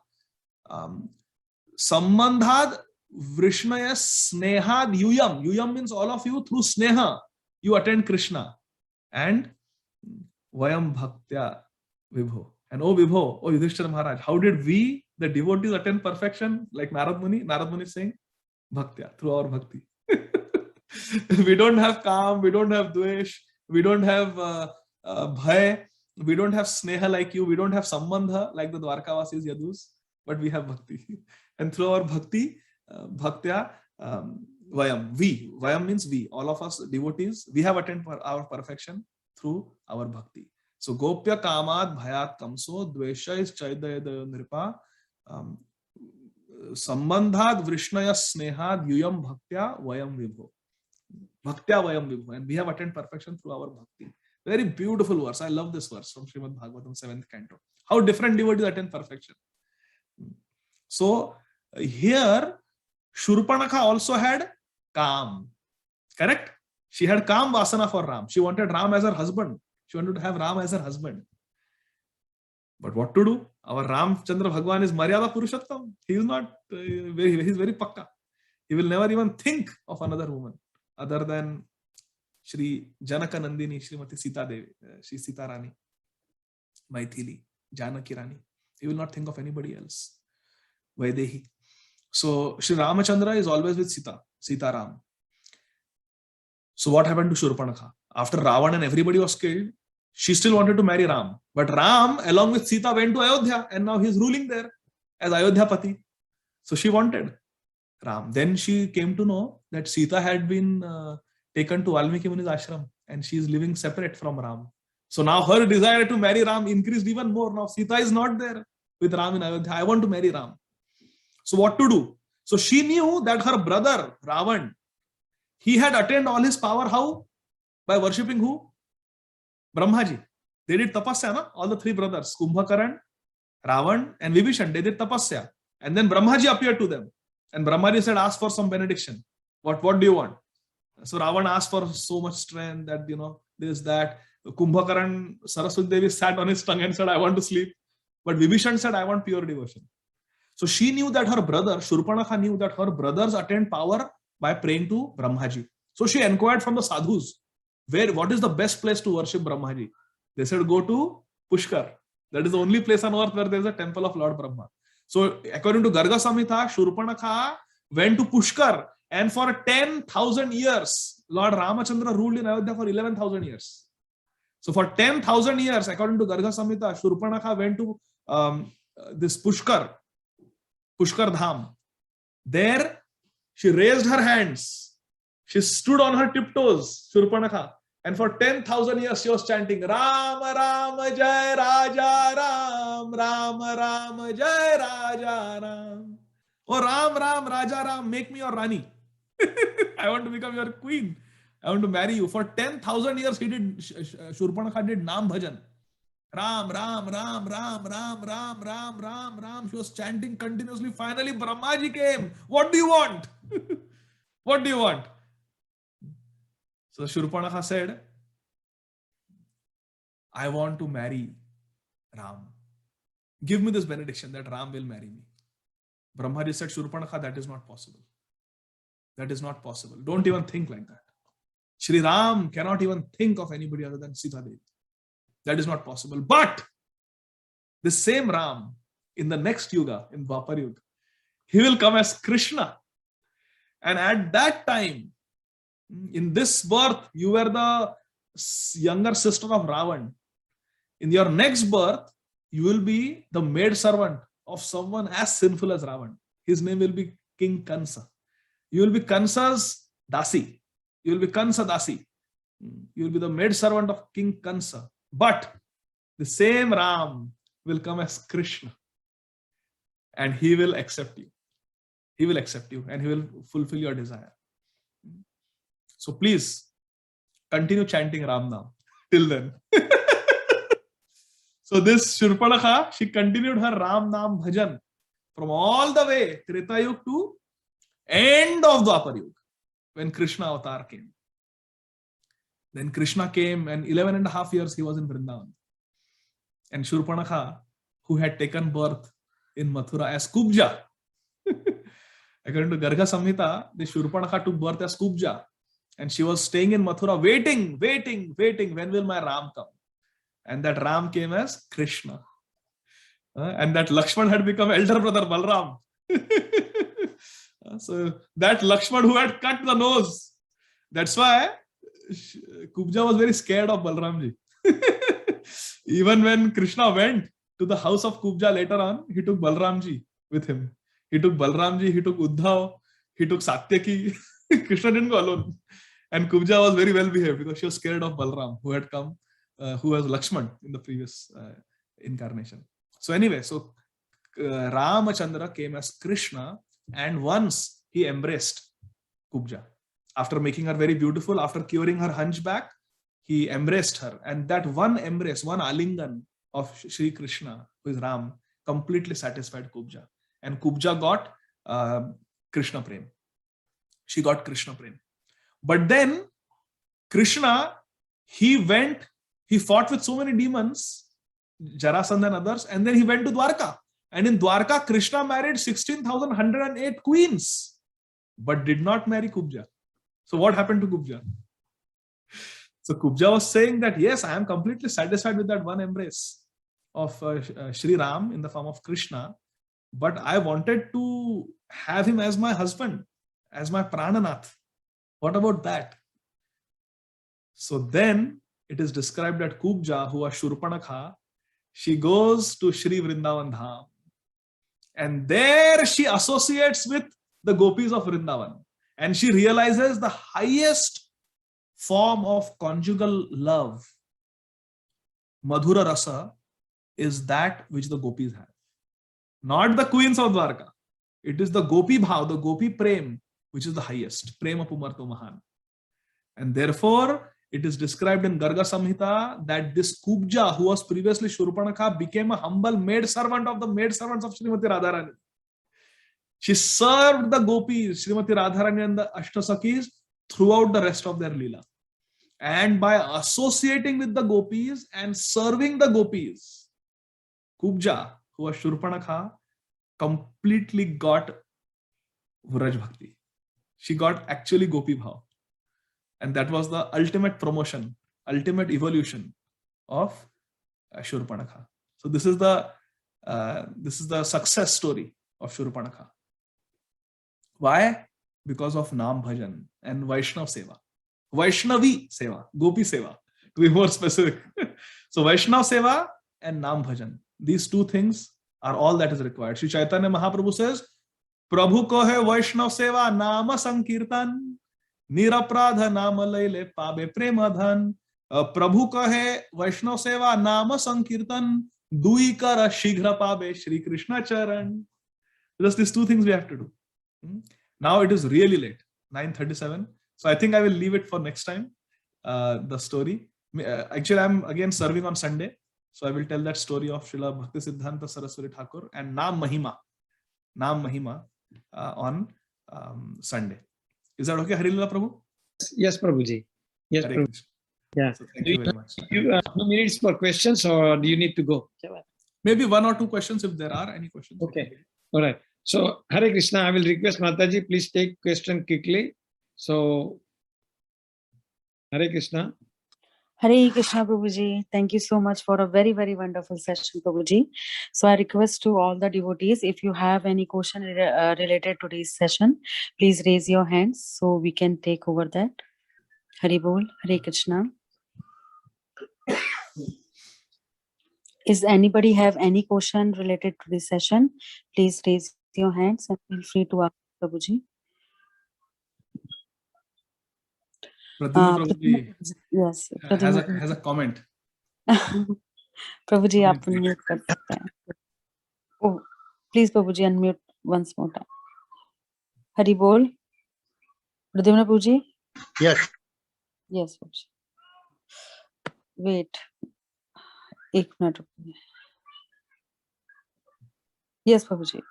Sambandhad Vrishnaya Snehad Yuyam. Yuyam means all of you through Sneha. You attend Krishna. And Vayam Bhaktya Vibho. And oh Vibho, oh Yudhishthira Maharaj, how did we, the devotees, attain perfection? Like Narad Muni? Narad Muni is saying, Bhaktya, through our bhakti. We don't have Kam, we don't have Dvesh, we don't have Bhay, We don't have sneha like you. We don't have sambandha like the Dwarkavasis Yadus, but we have bhakti. And through our bhakti, bhaktya, vayam. Vayam means we. All of us devotees, we have attained our perfection through our bhakti. So gopya kamad bhayat kamso dvesha is chaidaya nripa sambandhad vrishnaya snehad yuyam bhaktya vayam vibho. Bhaktya vayam vibho. And we have attained perfection through our bhakti. Very beautiful verse. I love this verse from Srimad Bhagavatam 7th canto. How different devotees attain perfection. So here Shurpanakha also had Kam. Correct? She had Kam Vasana for Ram. She wanted Ram as her husband. She wanted to have Ram as her husband. But what to do? Our Ramchandra Bhagwan is Maryada Purushottam. He is not he's very pakka. He will never even think of another woman other than Shri Janaka Nandini, Srimati Sita Devi, Shri Sita Rani, Maithili, Janaki Rani. He will not think of anybody else. Vaidehi. So Shri Ramachandra is always with Sita Ram. So what happened to Shurpanakha? After Ravan and everybody was killed, she still wanted to marry Ram. But Ram, along with Sita, went to Ayodhya and now he's ruling there as Ayodhya Pati. So she wanted Ram. Then she came to know that Sita had been taken to Valmiki Muni's ashram and she is living separate from Ram. So now her desire to marry Ram increased even more. Now Sita is not there with Ram in Ayodhya. I want to marry Ram. So what to do? So she knew that her brother Ravan, he had attained all his power. How? By worshipping who? Brahmaji. They did tapasya, na? All the three brothers, Kumbhakaran, Ravan and Vibhishan, they did tapasya. And then Brahmaji appeared to them. And Brahmaji said, ask for some benediction. What do you want? So Ravan asked for so much strength that, this, that. Kumbhakaran, Saraswati Devi sat on his tongue and said, I want to sleep. But Vibhishan said, I want pure devotion. So she knew that her brother, Shurpanakha knew that her brothers attained power by praying to Brahmaji. So she inquired from the sadhus, what is the best place to worship Brahmaji? They said, go to Pushkar. That is the only place on earth where there is a temple of Lord Brahma. So according to Garga Samhita, Shurpanakha went to Pushkar, and for 10,000 years, Lord Ramachandra ruled in Ayodhya for 11,000 years. So for 10,000 years, according to Garga Samhita, Shurpanakha went to this Pushkar Dham. There, she raised her hands. She stood on her tiptoes, Shurpanakha. And for 10,000 years, she was chanting, Rama Rama Jai Raja Ram, Rama Rama Jai Raja Ram. Oh Ram Ram Raja Ram, make me your Rani. I want to become your queen. I want to marry you. For 10,000 years, Shurpanakha did Nam Bhajan. Ram, Ram, Ram, Ram, Ram, Ram, Ram, Ram, Ram. She was chanting continuously. Finally, Brahmaji came. What do you want? What do you want? So Shurpanakha said, I want to marry Ram. Give me this benediction that Ram will marry me. Brahmaji said, Shurpanakha, that is not possible. That is not possible. Don't even think like that. Shri Ram cannot even think of anybody other than Sita Devi. That is not possible. But the same Ram in the next Yuga, in Dwapar Yuga, he will come as Krishna. And at that time, in this birth, you were the younger sister of Ravan. In your next birth, you will be the maid servant of someone as sinful as Ravan. His name will be King Kansa. You will be Kansa's Dasi. You will be Kansa Dasi. You will be the maid servant of King Kansa. But the same Ram will come as Krishna. And he will accept you. He will accept you and he will fulfill your desire. So please continue chanting Ram Nam till then. So this Shurpanakha, she continued her Ram Nam Bhajan from all the way Treta Yuga to end of Dwapar Yuga when Krishna avatar came. Then Krishna came and 11.5 years he was in Vrindavan. And Shurpanakha, who had taken birth in Mathura as Kubja. According to Garga Samhita, the Shurpanakha took birth as Kubja. And she was staying in Mathura waiting. When will my Ram come? And that Ram came as Krishna. And that Lakshman had become elder brother Balram. So that Lakshman who had cut the nose. That's why Kubja was very scared of Balramji. Even when Krishna went to the house of Kubja later on, he took Balramji with him. He took Balramji, he took Uddhav, he took Satyaki. Krishna didn't go alone. And Kubja was very well behaved because she was scared of Balram, who had come, who was Lakshman in the previous incarnation. So anyway, so Ramachandra came as Krishna, and once he embraced Kubja. After making her very beautiful, after curing her hunchback, he embraced her. And that one embrace, one alingan of Shri Krishna, who is Ram, completely satisfied Kubja. And Kubja got Krishna Prem. She got Krishna Prem. But then Krishna, he fought with so many demons, Jarasandha and others, and then he went to Dwarka. And in Dwarka, Krishna married 16,108 queens, but did not marry Kubja. So what happened to Kubja? So Kubja was saying that, yes, I am completely satisfied with that one embrace of Shri Ram in the form of Krishna, but I wanted to have him as my husband, as my Prananath. What about that? So then it is described that Kubja, who was Shurpanakha, she goes to Shri Vrindavan Dham. And there she associates with the gopis of Vrindavan. And she realizes the highest form of conjugal love, Madhura Rasa, is that which the gopis have. Not the queens of Dwarka. It is the gopi bhav, the gopi prem, which is the highest. Prema Pumarto Mahan. And therefore, it is described in Garga Samhita that this Kubja, who was previously Shurpanakha, became a humble maidservant of the maidservants of Srimati Radharani. She served the gopis, Srimati Radharani and the Ashtasakis, throughout the rest of their Leela. And by associating with the gopis and serving the gopis, Kubja, who was Shurpanakha, completely got Vraj Bhakti. She got actually Gopi Bhav. And that was the ultimate promotion, ultimate evolution of Shurpanakha. So this is the success story of Shurpanakha. Why? Because of Nam Bhajan and Vaishnav Seva. Vaishnavi Seva, Gopi Seva, to be more specific. So Vaishnav Seva and Nam Bhajan. These two things are all that is required. Sri Chaitanya Mahaprabhu says, Prabhu ko hai Vaishnav Seva Nama Sankirtan, Nirapradha Nama Laile Pabe Premadhan. Prabhu ko hai Vaishnav Seva Nama Sankirtan, Dui Kara Shighra Pabe Shri Krishna Charan. Just these two things we have to do. Now it is really late, 9:37. So I think I will leave it for next time, the story. Actually, I'm again serving on Sunday. So I will tell that story of Srila Bhakti Siddhanta Saraswati Thakur and Nam Mahima on Sunday. Is that okay, Harilala Prabhu? Yes, Prabhuji. Yes, Hare Prabhu. Krishna. Yeah. So thank you very much. You have 2 minutes for questions, or do you need to go? Maybe 1 or 2 questions if there are any questions. Okay. All right. So Hare Krishna, I will request Mataji, please take question quickly. So Hare Krishna. Hare Krishna, Prabhuji. Thank you so much for a very, very wonderful session, Prabhuji. So I request to all the devotees, if you have any question related to this session, please raise your hands so we can take over that. Hare Bol, Hare Krishna. Is anybody have any question related to this session? Please raise your hands and feel free to ask, Prabhuji. Pradyumna Prabhuji Yes. has a comment. प्रभु जी आप unmute कर सकते हैं. Oh, please Prabhu ji unmute once more time. Hari बोल. प्रद्युम्न प्रभु जी. Yes. Yes प्रभु जी. Wait. 1 minute. Yes प्रभु जी.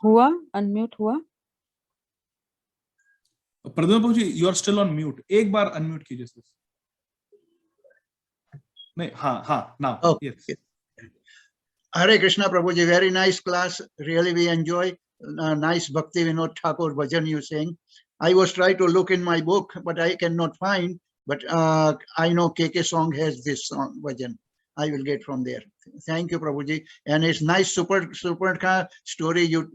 हुआ unmute हुआ. Pradyumna Prabhuji, you are still on mute. एक बार unmute कीजिए सिर्फ. नहीं, हाँ, now. Oh, yes. Hare Krishna Prabhuji, very nice class. Really we enjoy. Nice Bhakti Vinod Thakur bhajan you sing. I was trying to look in my book, but I cannot find. But I know KK song has this song bhajan. I will get from there. Thank you, Prabhuji. And it's nice super story you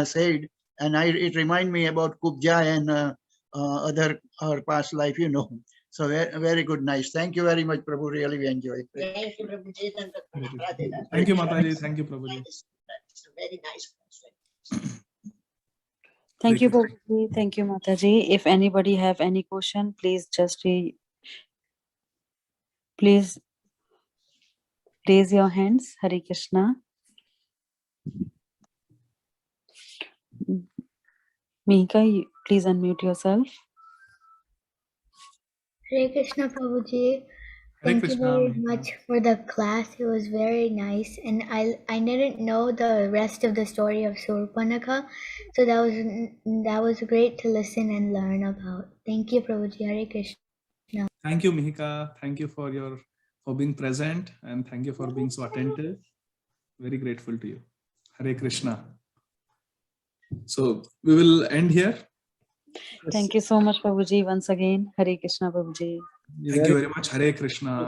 said. And it remind me about Kubja and other our past life, you know. So very, very good, nice. Thank you very much, Prabhu. Really, we enjoy. Thank you, Prabhuji. Thank you, Mataji. Thank you, Prabhuji. It's a very nice class. Thank you, Hare Prabhuji. Thank you, Mataji. If anybody have any question, please just please raise your hands. Hare Krishna. Mihika, please unmute yourself. Hare Krishna Prabhuji. Hare Thank Krishna, you very Mihika. much for the class. It was very nice, and I didn't know the rest of the story of Surpanaka, so that was great to listen and learn about. Thank you, Prabhuji. Hare Krishna. Thank you, Mihika. Thank you for being present, and thank you for being so attentive. Very grateful to you. Hare Krishna. So we will end here. Thank you so much, Prabhuji, once again. Hare Krishna, Prabhuji. Thank you very much. Hare Krishna.